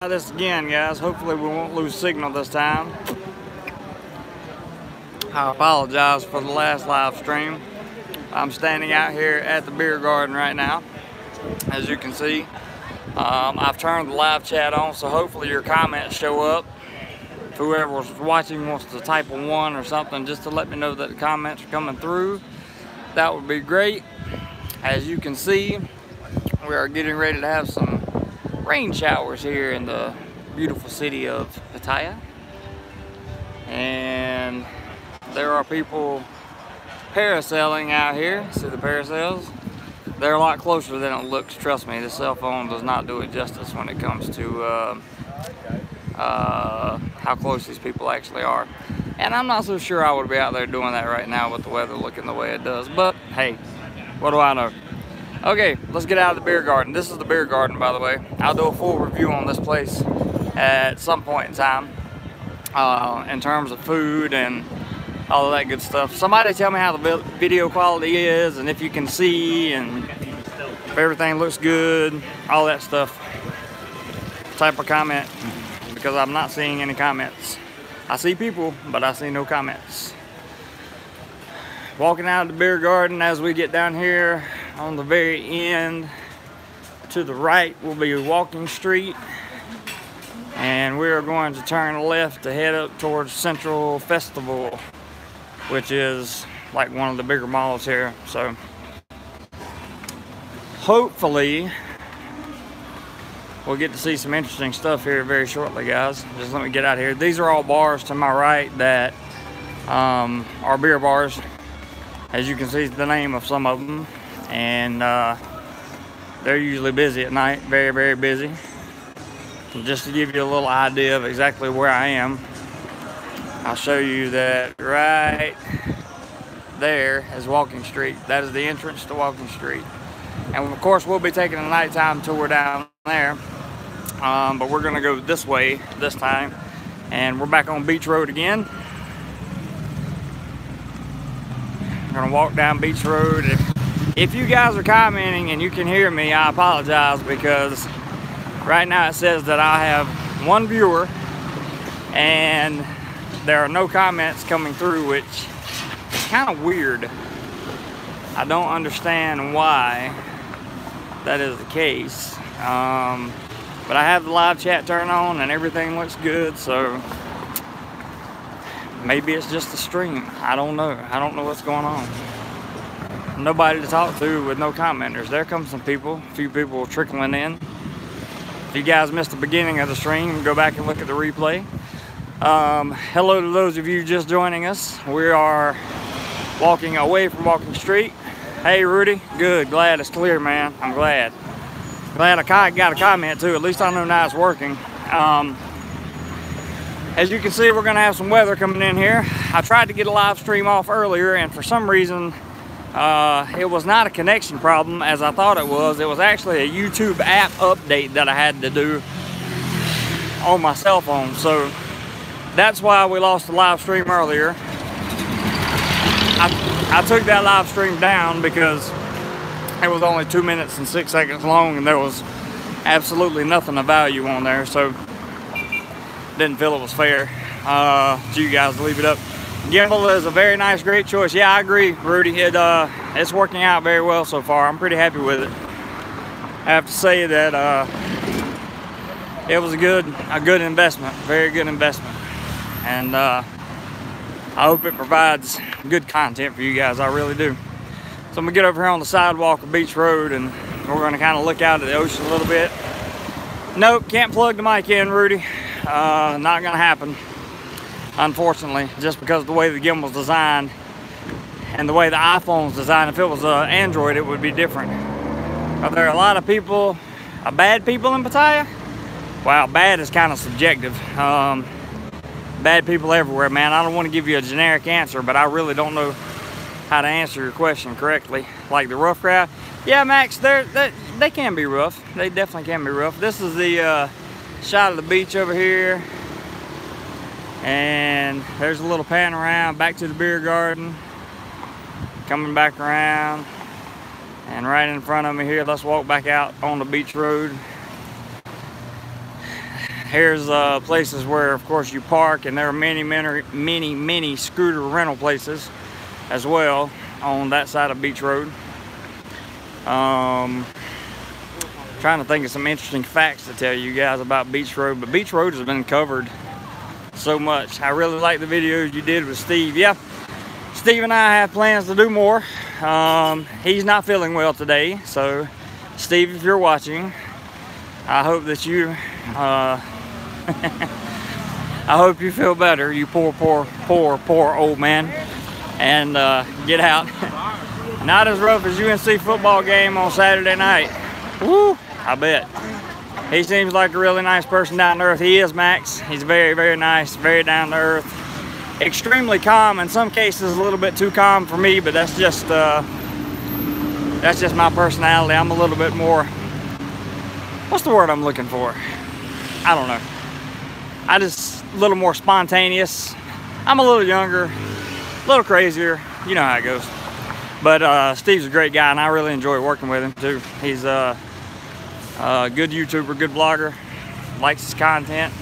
Try this again, guys. Hopefully we won't lose signal this time. I apologize for the last live stream. I'm standing out here at the beer garden right now, as you can see. I've turned the live chat on, so hopefully your comments show up. If whoever's watching wants to type a 1 or something just to let me know that the comments are coming through, that would be great. As you can see, we are getting ready to have some rain showers here in the beautiful city of Pattaya. And there are people parasailing out here. See the parasails? They're a lot closer than it looks. Trust me, the cell phone does not do it justice when it comes to how close these people actually are. And I'm not so sure I would be out there doing that right now with the weather looking the way it does. But hey, what do I know? Okay, let's get out of the beer garden. This is the beer garden, by the way. I'll do a full review on this place at some point in time in terms of food and all of that good stuff. Somebody tell me how the video quality is and if you can see and if everything looks good, all that stuff. Type a comment, because I'm not seeing any comments. I see people, but I see no comments. Walking out of the beer garden, as we get down here on the very end to the right will be Walking Street, and we are going to turn left to head up towards Central Festival, which is like one of the bigger malls here. So hopefully we'll get to see some interesting stuff here very shortly, guys. Just let me get out here. These are all bars to my right that are beer bars. As you can see, the name of some of them, and they're usually busy at night, very, very busy. Just to give you a little idea of exactly where I am, I'll show you that right there is Walking Street. That is the entrance to Walking Street. And of course, we'll be taking a nighttime tour down there, but we're gonna go this way this time, and we're back on Beach Road again. We're gonna walk down Beach Road. If you guys are commenting and you can hear me, I apologize, because right now it says that I have 1 viewer and there are no comments coming through, which is kind of weird. I don't understand why that is the case, but I have the live chat turned on and everything looks good, so maybe it's just the stream. I don't know. I don't know what's going on. Nobody to talk to with no commenters. There comes some people. A few people trickling in. If you guys missed the beginning of the stream, go back and look at the replay. Hello to those of you just joining us. We are walking away from Walking Street. Hey, Rudy. Good. Glad it's clear, man. I'm glad. Glad I got a comment, too. At least I know now it's working. As you can see, we're going to have some weather coming in here. I tried to get a live stream off earlier, and for some reason, it was not a connection problem as I thought it was. It was actually a YouTube app update that I had to do on my cell phone. So that's why we lost the live stream earlier. I took that live stream down because it was only 2 minutes and 6 seconds long, and there was absolutely nothing of value on there. So didn't feel it was fair to you guys to leave it up. Gimbal is a very nice, great choice. Yeah, I agree, Rudy. It's working out very well so far. I'm pretty happy with it. I have to say that it was a good investment, very good investment, and I hope it provides good content for you guys. I really do. So I'm gonna get over here on the sidewalk of Beach Road, and we're gonna kind of look out at the ocean a little bit. Nope, can't plug the mic in, Rudy. Not gonna happen, unfortunately, just because of the way the gimbal's designed and the way the iPhone's designed. If it was Android, it would be different. Are there a lot of people, bad people in Pattaya? Wow, bad is kind of subjective. Bad people everywhere, man. I don't want to give you a generic answer, but I really don't know how to answer your question correctly. Like the rough crowd, yeah, Max, they can be rough. They definitely can be rough. This is the shot of the beach over here, and there's a little pan around back to the beer garden, coming back around, and right in front of me here, let's walk back out on the Beach Road. Here's places where, of course, you park, and there are many scooter rental places as well on that side of Beach Road. Trying to think of some interesting facts to tell you guys about Beach Road, but Beach Road has been covered so much. I really like the videos you did with Steve. Yeah, Steve and I have plans to do more. He's not feeling well today, so Steve, if you're watching, I hope that you I hope you feel better, you poor old man, and get out. Not as rough as UNC football game on Saturday night. Woo, I bet. He seems like a really nice person down to earth. He is, Max. He's very nice, very down to earth. Extremely calm, in some cases a little bit too calm for me, but that's just my personality. I'm a little bit more, what's the word I'm looking for? I don't know. I just a little more spontaneous. I'm a little younger, a little crazier. You know how it goes. But Steve's a great guy, and I really enjoy working with him too. He's a good YouTuber, good blogger, likes his content.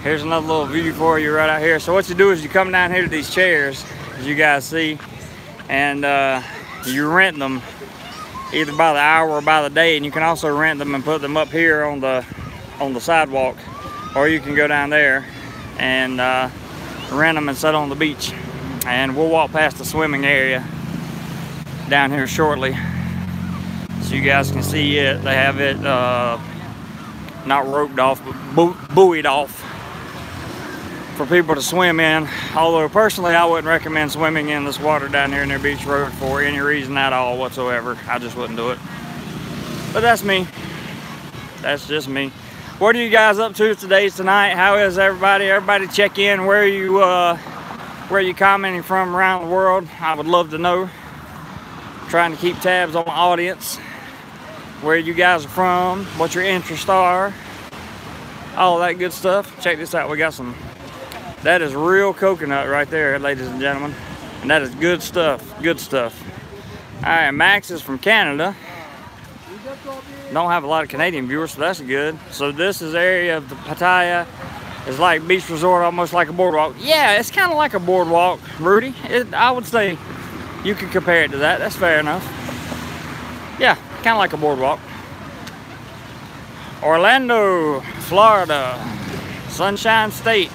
Here's another little view for you right out here. So what you do is you come down here to these chairs, as you guys see, and you rent them either by the hour or by the day, and you can also rent them and put them up here on the sidewalk, or you can go down there and rent them and sit on the beach. And we'll walk past the swimming area down here shortly, so you guys can see it. They have it not roped off, but buoyed off for people to swim in. Although personally, I wouldn't recommend swimming in this water down here near Beach Road for any reason at all whatsoever. I just wouldn't do it. But that's me. That's just me. What are you guys up to tonight? How is everybody? Everybody check in. Where are you commenting from around the world? I would love to know. Trying to keep tabs on my audience. Where you guys are from, what your interests are, all that good stuff. Check this out. We got some, that is real coconut right there, ladies and gentlemen. And that is good stuff, good stuff. All right, Max is from Canada. Don't have a lot of Canadian viewers, so that's good. So this is area of the Pattaya. It's like beach resort, almost like a boardwalk. Yeah, it's kind of like a boardwalk, Rudy. I would say you could compare it to that. That's fair enough. Yeah, kind of like a boardwalk. Orlando, Florida, Sunshine State.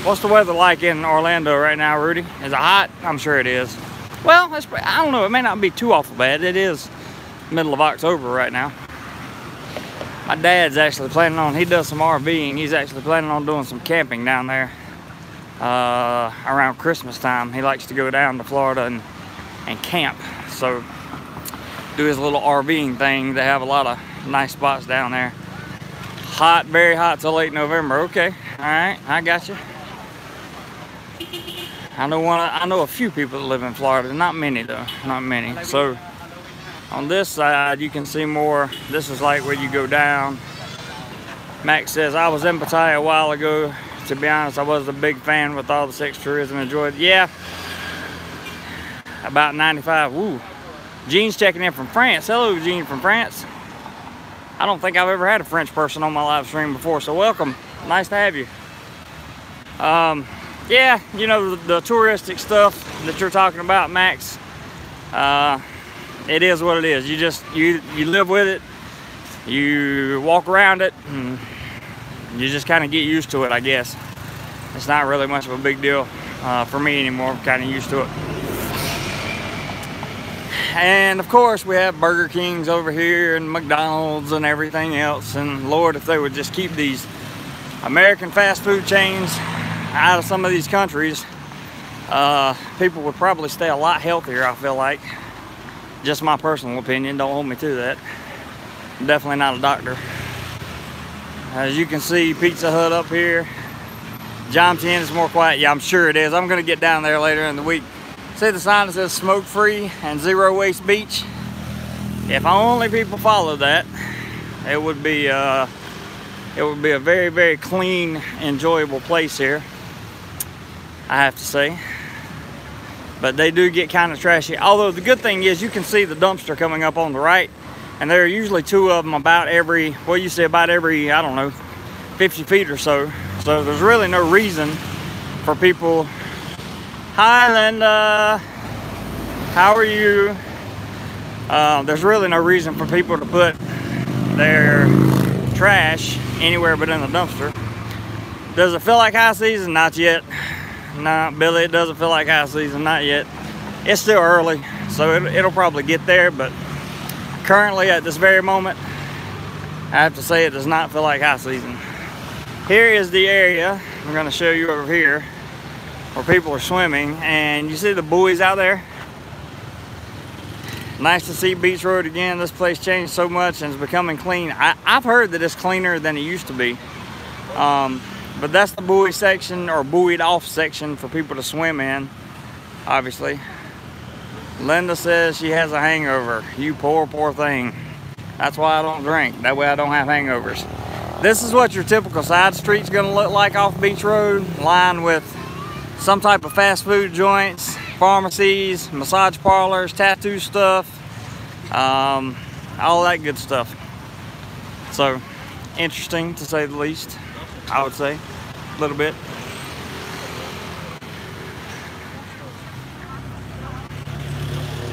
What's the weather like in Orlando right now, Rudy? Is it hot? I'm sure it is. Well, I don't know. It may not be too awful bad. It is middle of October right now. My dad's actually planning on, he does some RVing. He's actually planning on doing some camping down there around Christmas time. He likes to go down to Florida and camp. So do his little RVing thing. They have a lot of nice spots down there. Hot, very hot till late November. Okay, all right, I got you. I know a few people that live in Florida. Not many though, not many. So on this side, you can see more. This is like where you go down. Max says, I was in Pattaya a while ago. To be honest, I was a big fan with all the sex tourism. Enjoyed it. Yeah. About 95. Woo. Gene's checking in from France. Hello, Gene from France. I don't think I've ever had a French person on my live stream before, so welcome. Nice to have you. Yeah, you know, the touristic stuff that you're talking about, Max. It is what it is. You live with it. You walk around it, and you just kind of get used to it, I guess. It's not really much of a big deal for me anymore. I'm kind of used to it. And of course, we have Burger Kings over here and McDonald's and everything else. And Lord, if they would just keep these American fast food chains out of some of these countries, people would probably stay a lot healthier, I feel like. Just my personal opinion, don't hold me to that. I'm definitely not a doctor. As you can see, Pizza Hut up here. John 10 is more quiet. Yeah, I'm sure it is. I'm gonna get down there later in the week. See the sign that says smoke free and zero waste beach? If only people followed that, it would be a very, very clean, enjoyable place here, I have to say. But they do get kind of trashy. Although the good thing is you can see the dumpster coming up on the right. And there are usually 2 of them about every, well, you say about every, I don't know, 50 feet or so. So there's really no reason for people. Hi, Linda. How are you? There's really no reason for people to put their trash anywhere but in the dumpster. Does it feel like high season? Not yet. Nah, Billy, it doesn't feel like high season. Not yet. It's still early, so it'll probably get there, but currently at this very moment, I have to say it does not feel like high season. Here is the area I'm going to show you over here where people are swimming, and you see the buoys out there? Nice to see Beach Road again. This place changed so much and it's becoming clean. I've heard that it's cleaner than it used to be. But that's the buoy section, or buoyed off section, for people to swim in, obviously. Linda says she has a hangover. You poor, poor thing. That's why I don't drink. That way I don't have hangovers. This is what your typical side street's gonna look like off Beach Road, lined with some type of fast food joints, pharmacies, massage parlors, tattoo stuff, all that good stuff. So, interesting to say the least, I would say, a little bit.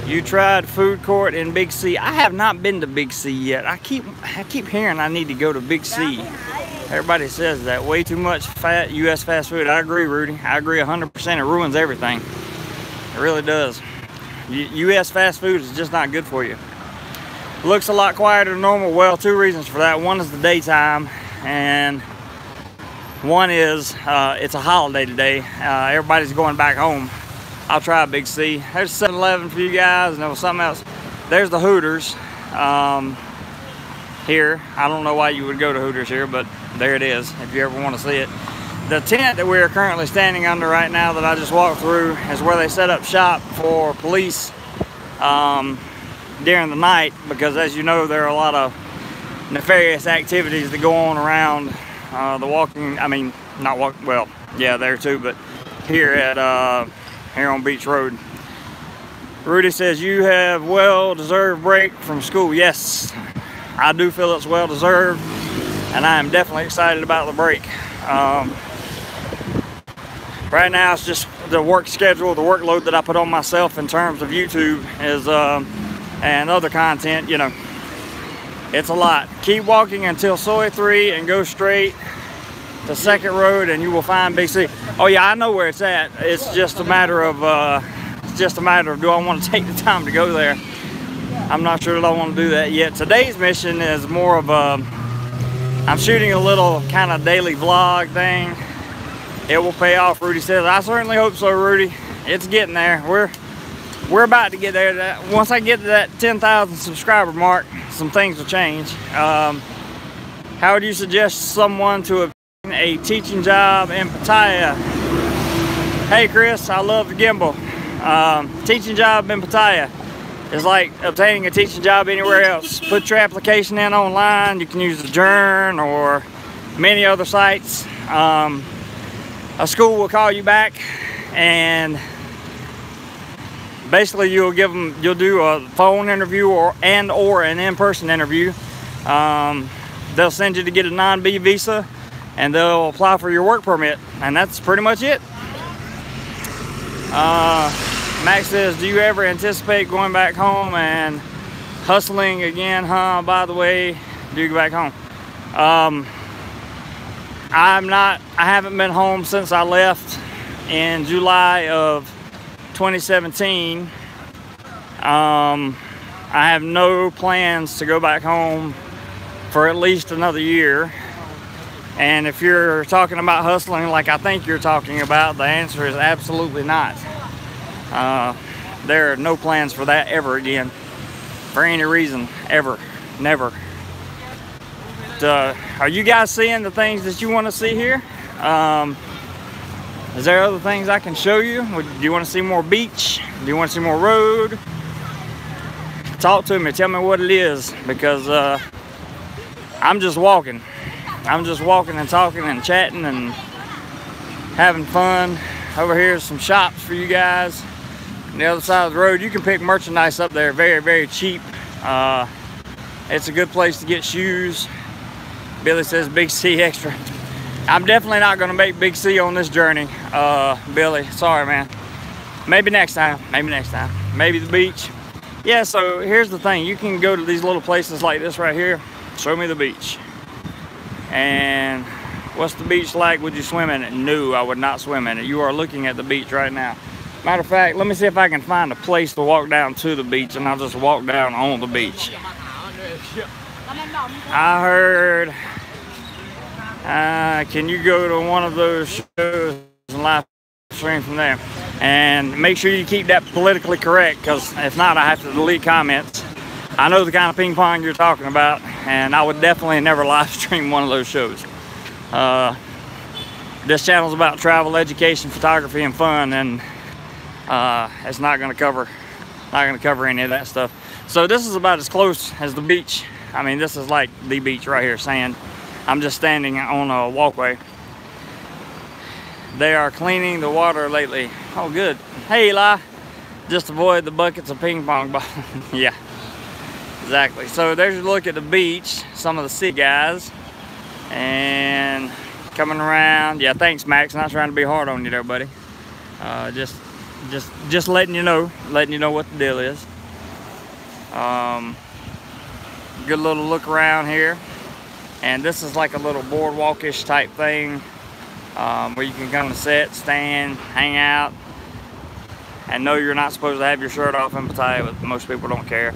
You tried food court in Big C. I have not been to Big C yet. I keep hearing I need to go to Big C. Everybody says that. Way too much U.S. fast food. I agree, Rudy. I agree 100%. It ruins everything. It really does. U.S. fast food is just not good for you. Looks a lot quieter than normal. Well, 2 reasons for that. One is the daytime, and one is it's a holiday today. Everybody's going back home. I'll try Big C. There's 7-Eleven for you guys, and there was something else. There's the Hooters here. I don't know why you would go to Hooters here, but there it is if you ever want to see it. The tent that we are currently standing under right now that I just walked through is where they set up shop for police during the night, because as you know, there are a lot of nefarious activities that go on around the walking, I mean, not walk, well, yeah, there too, but here at here on Beach Road. Rudy says you have well-deserved break from school. Yes, I do feel it's well-deserved, and I am definitely excited about the break. Right now it's just the work schedule, the workload that I put on myself in terms of YouTube is and other content, you know, it's a lot. Keep walking until Soy 3 and go straight to Second Road and you will find Big C. Oh yeah, I know where it's at. It's just a matter of do I want to take the time to go there. I'm not sure that I want to do that yet. Today's mission is more of a, I'm shooting a little kind of daily vlog thing. It will pay off, Rudy says. I certainly hope so, Rudy. It's getting there. We're about to get there. Once I get to that 10,000 subscriber mark, some things will change. How would you suggest someone to obtain a teaching job in Pattaya? Hey Chris, I love the gimbal. Teaching job in Pattaya is like obtaining a teaching job anywhere else. Put your application in online. You can use Adjourn or many other sites. A school will call you back and basically you'll do a phone interview or an in-person interview. They'll send you to get a non-B visa and they'll apply for your work permit, and that's pretty much it. Max says, do you ever anticipate going back home and hustling again, huh? By the way, do you go back home? I haven't been home since I left in July of 2017. I have no plans to go back home for at least another year. And if you're talking about hustling like I think you're talking about, the answer is absolutely not. There are no plans for that ever again, for any reason, ever, never. Are you guys seeing the things that you want to see here? Is there other things I can show you? Do you want to see more beach? Do you want to see more road? Talk to me, tell me what it is, because I'm just walking. I'm just walking and talking and chatting and having fun. Over here is some shops for you guys. On the other side of the road, you can pick merchandise up there very, very cheap. It's a good place to get shoes. Billy says Big C extra. I'm definitely not gonna make Big C on this journey, Billy, sorry man. Maybe next time, maybe next time. Maybe the beach. Yeah, so here's the thing. You can go to these little places like this right here. Show me the beach. And what's the beach like? Would you swim in it? No, I would not swim in it. You are looking at the beach right now. Matter of fact, let me see if I can find a place to walk down to the beach, and I'll just walk down on the beach. I heard, can you go to one of those shows and live stream from there? And make sure you keep that politically correct, because if not, I have to delete comments. I know the kind of ping pong you're talking about, and I would definitely never live stream one of those shows. This channel's about travel, education, photography, and fun, and it's not going to cover any of that stuff. So this is about as close as the beach. I mean, this is like the beach right here, sand. I'm just standing on a walkway. They are cleaning the water lately. Oh, good. Hey, Eli. Just avoid the buckets of ping pong balls. Yeah, exactly. So there's a look at the beach. Some of the sea guys. And coming around. Yeah, thanks, Max. Not trying to be hard on you there, buddy. Just letting you know what the deal is. Good little look around here, and this is like a little boardwalkish type thing, where you can come and sit, stand, hang out. And no, you're not supposed to have your shirt off in Pattaya, but most people don't care.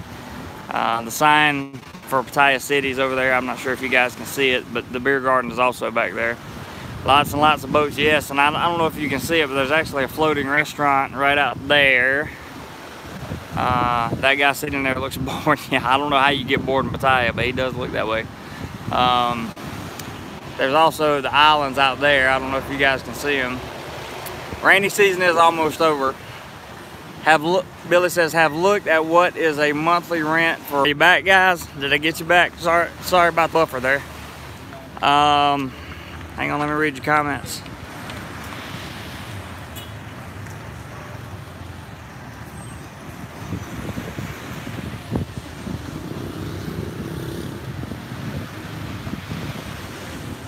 The sign for Pattaya City is over there. I'm not sure if you guys can see it, but the beer garden is also back there. Lots and lots of boats, yes, and I don't know if you can see it, but there's actually a floating restaurant right out there. That guy sitting there looks bored. Yeah, I don't know how you get bored in Pattaya, but he does look that way. There's also the islands out there. I don't know if you guys can see them. Rainy season is almost over. Billy says, have looked at what is a monthly rent for. Are you back, guys? Did I get you back? Sorry about the buffer there. Hang on, let me read your comments.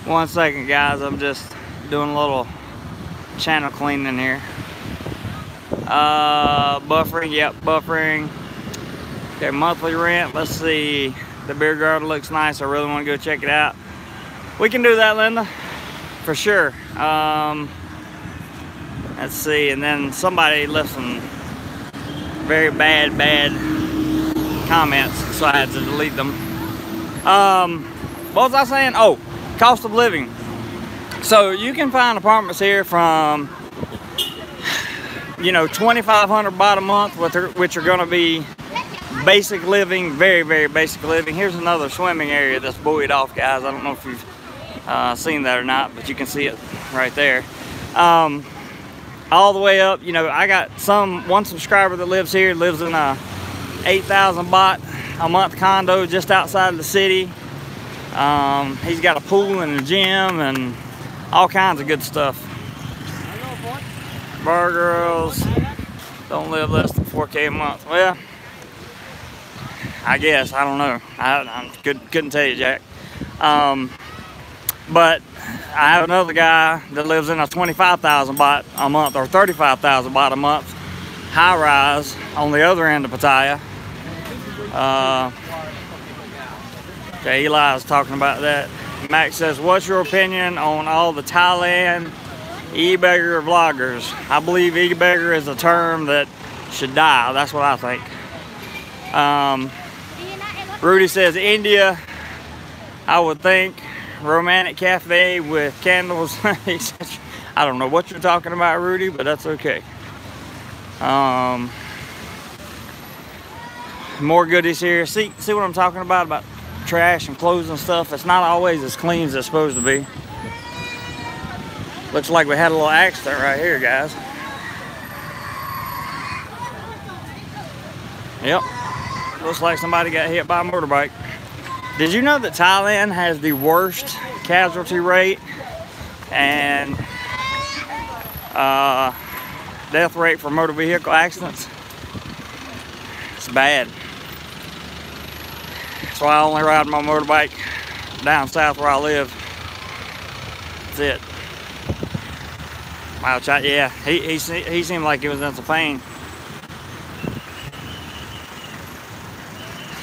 One second, guys. I'm just doing a little channel cleaning here. Buffering, yep, buffering. Okay, monthly rent. Let's see. The beer garden looks nice. I really want to go check it out. We can do that, Linda, for sure. Let's see. And then somebody left some very bad comments, so I had to delete them. What was I saying? Oh, cost of living. So you can find apartments here from, you know, $2,500 baht a month, which are going to be basic living, very, very basic living. Here's another swimming area that's buoyed off, guys. I don't know if you've seen that or not, but you can see it right there. All the way up, you know, I got one subscriber that lives here, lives in a 8,000 baht a month condo just outside of the city. He's got a pool and a gym and all kinds of good stuff. Bar girls don't live less than 4K a month. Well, I guess, I don't know. I couldn't tell you, Jack. But I have another guy that lives in a 25,000 baht a month, or 35,000 baht a month, high rise on the other end of Pattaya. Okay, Eli is talking about that. Max says, what's your opinion on all the Thailand e-beggar vloggers? I believe e-beggar is a term that should die. That's what I think. Rudy says, India, I would think. Romantic cafe with candles. I don't know what you're talking about, Rudy, but that's okay. More goodies here. See what I'm talking about trash and clothes and stuff? It's not always as clean as it's supposed to be. Looks like we had a little accident right here, guys. Yep. Looks like somebody got hit by a motorbike. Did you know that Thailand has the worst casualty rate and death rate for motor vehicle accidents? It's bad. So I only ride my motorbike down south where I live. That's it. Wow, yeah, he seemed like he was in some pain.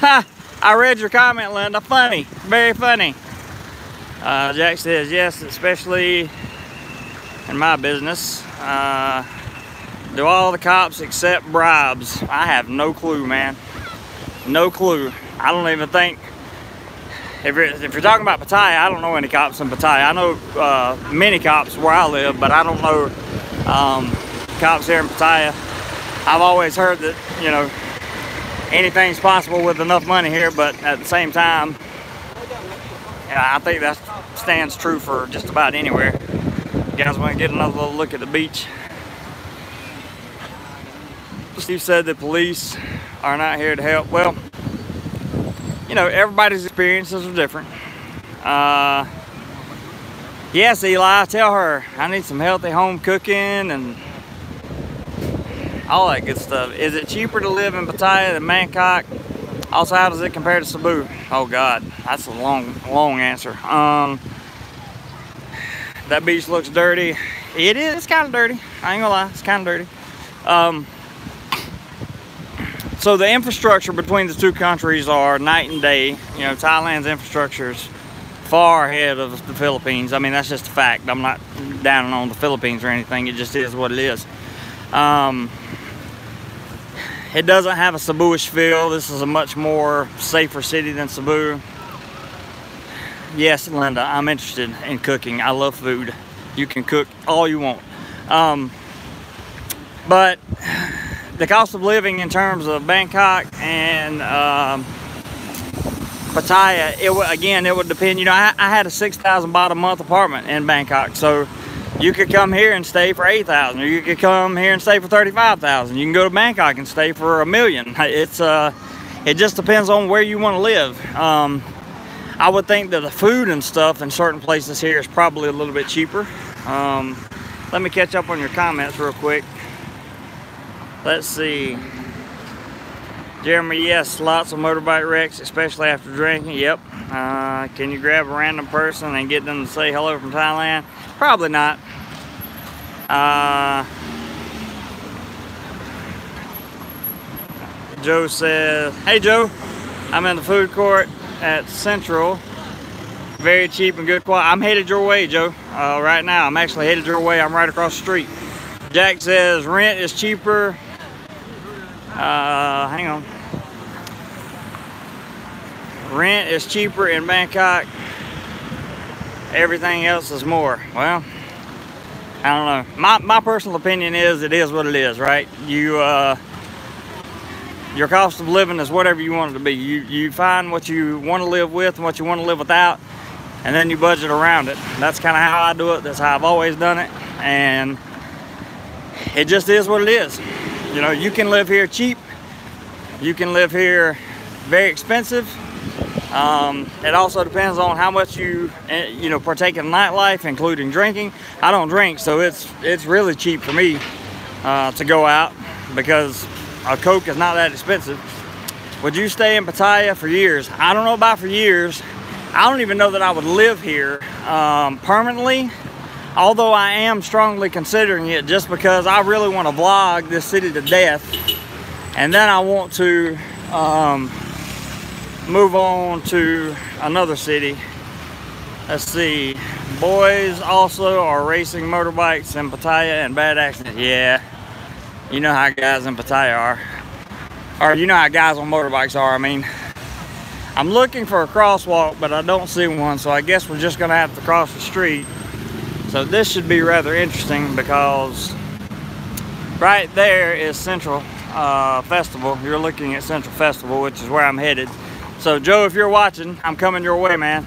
Ha! I read your comment, Linda. Funny, very funny. Jack says, yes, especially in my business. Do all the cops accept bribes? I have no clue, man. No clue. I don't even think, if you're talking about Pattaya, I don't know any cops in Pattaya. I know many cops where I live, but I don't know cops here in Pattaya. I've always heard that, you know, anything's possible with enough money here, but at the same time, I think that stands true for just about anywhere. You guys want to get another little look at the beach? Steve said the police are not here to help. Well, you know, everybody's experiences are different. Yes, Eli, tell her I need some healthy home cooking and all that good stuff. Is it cheaper to live in Pattaya than Bangkok? Also, how does it compare to Cebu? Oh God, that's a long answer. That beach looks dirty. It is, it's kind of dirty. I ain't gonna lie, it's kind of dirty. So the infrastructure between the two countries are night and day. You know, Thailand's infrastructure is far ahead of the Philippines. I mean, that's just a fact. I'm not downing on the Philippines or anything. It just is what it is. It doesn't have a Cebu-ish feel. This is a much more safer city than Cebu. Yes, Linda, I'm interested in cooking. I love food. You can cook all you want. But the cost of living in terms of Bangkok and Pattaya, it would depend. You know, I had a 6,000 baht a month apartment in Bangkok, so you could come here and stay for 8,000, or you could come here and stay for 35,000. You can go to Bangkok and stay for $1 million. It just depends on where you want to live. I would think that the food and stuff in certain places here is probably a little bit cheaper. Let me catch up on your comments real quick. Let's see. Jeremy, yes, lots of motorbike wrecks, especially after drinking. Yep. Can you grab a random person and get them to say hello from Thailand? Probably not. Joe says, hey Joe, I'm in the food court at Central. Very cheap and good quality. I'm headed your way, Joe. Right now, I'm actually headed your way. I'm right across the street. Jack says rent is cheaper. Hang on. Rent is cheaper in Bangkok. Everything else is more. Well, I don't know. My personal opinion is it is what it is, right? Your cost of living is whatever you want it to be. You find what you want to live with and what you want to live without, and then you budget around it. That's kind of how I do it. That's how I've always done it, and it just is what it is. You know, you can live here cheap. You can live here very expensive. It also depends on how much you partake in nightlife, including drinking. I don't drink, so it's really cheap for me to go out because a Coke is not that expensive. Would you stay in Pattaya for years? I don't know about for years. I don't even know that I would live here permanently, although I am strongly considering it just because I really want to vlog this city to death, and then I want to move on to another city. Let's see. Boys also are racing motorbikes in Pattaya and bad accidents. Yeah, you know how guys in Pattaya are. Or you know how guys on motorbikes are. I mean, I'm looking for a crosswalk, but I don't see one, so I guess we're just gonna have to cross the street. So this should be rather interesting because right there is Central Festival. You're looking at Central Festival, which is where I'm headed. So Joe, if you're watching, I'm coming your way, man.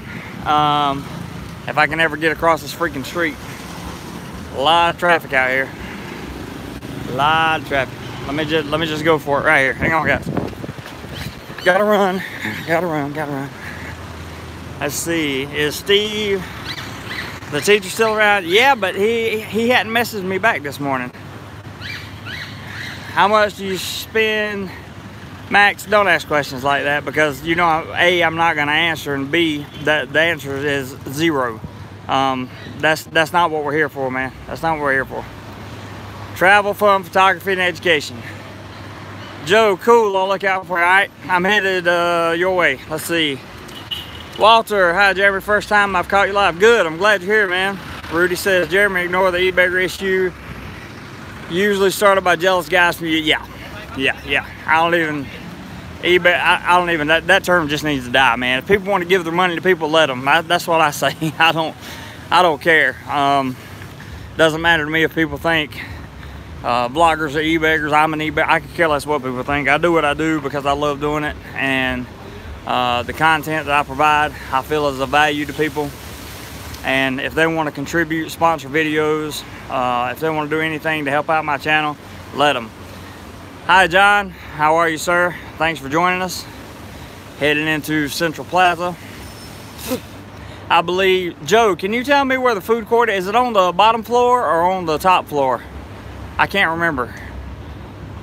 If I can ever get across this freaking street. A lot of traffic out here. A lot of traffic. Let me just go for it right here. Hang on, guys. Gotta run. Gotta run. Let's see. Is Steve, the teacher, still around? Yeah, but he hadn't messaged me back this morning. How much do you spend Max, don't ask questions like that, because you know, A, I'm not gonna answer, and B, that the answer is 0. That's not what we're here for, man. That's not what we're here for. Travel, fun, photography, and education. Joe, cool, I'll look out for you. All right, I'm headed your way. Let's see. Walter, hi Jeremy, first time I've caught you live. Good, I'm glad you're here, man. Rudy says, Jeremy, ignore the e-bagger issue. Usually started by jealous guys from you. Yeah. I don't even, I don't even, that term just needs to die, man. If people want to give their money to people, let them. That's what I say. I don't care. Doesn't matter to me if people think vloggers are e-beggars. I'm an e-beggar. I could care less what people think. I do what I do because I love doing it, and the content that I provide I feel is of value to people. And if they want to contribute, sponsor videos, if they want to do anything to help out my channel, let them. Hi John, how are you, sir? Thanks for joining us. Heading into Central Plaza. I believe, Joe, can you tell me where the food court is? Is it on the bottom floor or on the top floor? I can't remember.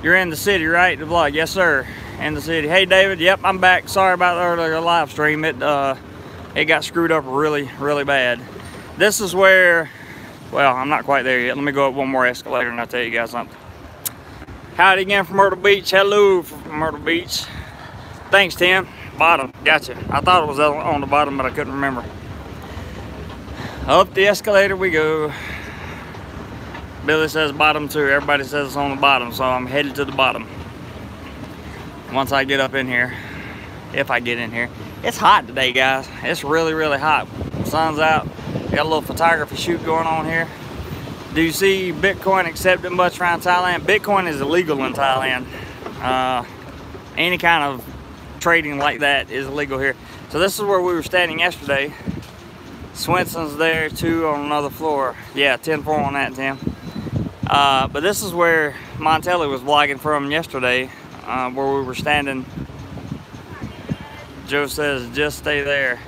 You're in the city, right? The vlog, yes sir, in the city. Hey David, yep, I'm back. Sorry about the earlier live stream. It got screwed up really bad. This is where, well, I'm not quite there yet. Let me go up one more escalator and I'll tell you guys something. Howdy again from Myrtle Beach. Hello from Myrtle Beach. Thanks, Tim. Bottom, gotcha. I thought it was on the bottom, but I couldn't remember. Up the escalator we go. Billy says bottom too. Everybody says it's on the bottom, so I'm headed to the bottom. Once I get up in here, if I get in here. It's hot today, guys. It's really hot. Sun's out. Got a little photography shoot going on here. Do you see Bitcoin accepted much around Thailand? Bitcoin is illegal in Thailand. Any kind of trading like that is illegal here. So this is where we were standing yesterday. Swenson's there too on another floor. Yeah, 10-4 on that, Tim. But this is where Montelli was vlogging from yesterday, where we were standing. Joe says, just stay there.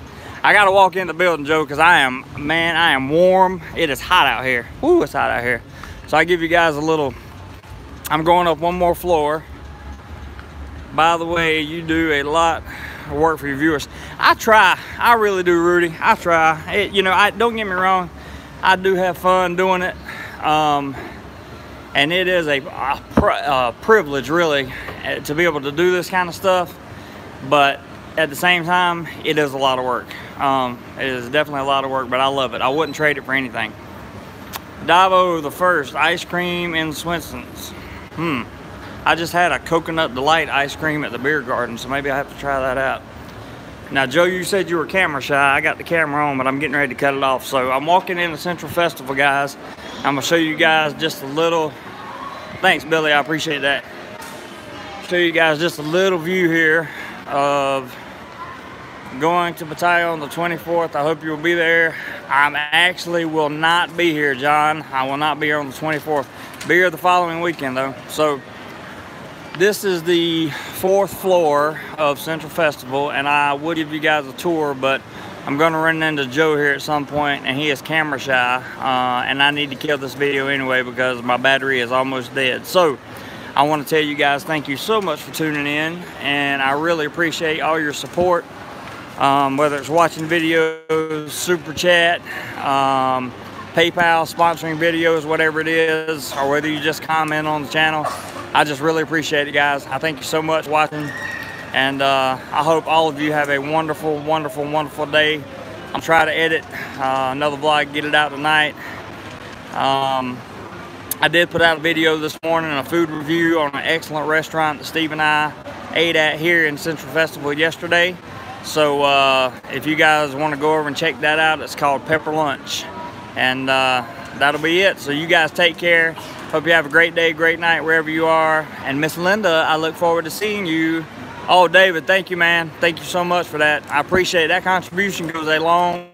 I gotta walk in the building, Joe, because I am warm. It is hot out here. Woo, it's hot out here. So I give you guys a little, I'm going up one more floor. By the way, you do a lot of work for your viewers. I try, I really do, Rudy. I try. You know, don't get me wrong, I do have fun doing it. And it is a privilege, really, to be able to do this kind of stuff. But at the same time, it is a lot of work. It is definitely a lot of work, but I love it. I wouldn't trade it for anything. Davo the First, ice cream in Swenson's. I just had a coconut delight ice cream at the beer garden, so maybe I have to try that out. Now, Joe, you said you were camera shy. I got the camera on, but I'm getting ready to cut it off. So I'm walking in the Central Festival, guys. I'm gonna show you guys just a little. Thanks, Billy, I appreciate that. Show you guys just a little view here of going to Pattaya on the 24th. I hope you'll be there. I actually will not be here, John. I will not be here on the 24th. Be here the following weekend, though. So this is the 4th floor of Central Festival, and I would give you guys a tour, but I'm going to run into Joe here at some point, and he is camera shy, and I need to kill this video anyway because my battery is almost dead. So I want to tell you guys thank you so much for tuning in, and I really appreciate all your support, whether it's watching videos, super chat, PayPal, sponsoring videos, whatever it is, or whether you just comment on the channel. I just really appreciate it, guys. I thank you so much for watching, and I hope all of you have a wonderful day. I'm trying to edit another vlog, get it out tonight. I did put out a video this morning, a food review on an excellent restaurant that Steve and I ate at here in Central Festival yesterday. So if you guys want to go over and check that out, it's called Pepper Lunch. And that'll be it. So you guys take care. Hope you have a great day, great night, wherever you are. And Miss Linda, I look forward to seeing you. Oh, David, thank you, man. Thank you so much for that. I appreciate it. That contribution goes a long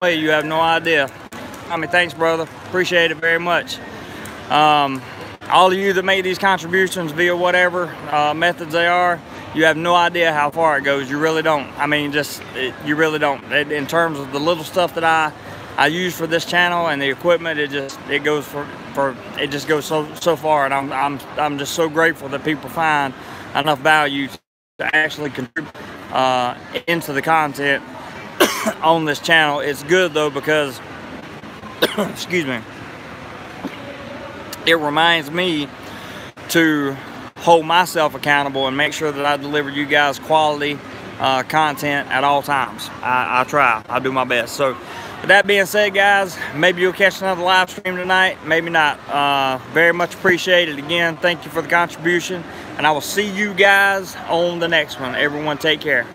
way. You have no idea. I mean, thanks, brother. Appreciate it very much. All of you that make these contributions via whatever methods they are, you have no idea how far it goes. You really don't. I mean, you really don't. In terms of the little stuff that I use for this channel and the equipment, it goes so far, and I'm just so grateful that people find enough value to actually contribute into the content on this channel. It's good though because excuse me, it reminds me to hold myself accountable and make sure that I deliver you guys quality content at all times. I try. I do my best. So with that being said, guys, maybe you'll catch another live stream tonight, maybe not. Very much appreciated. Again, thank you for the contribution, and I will see you guys on the next one. Everyone take care.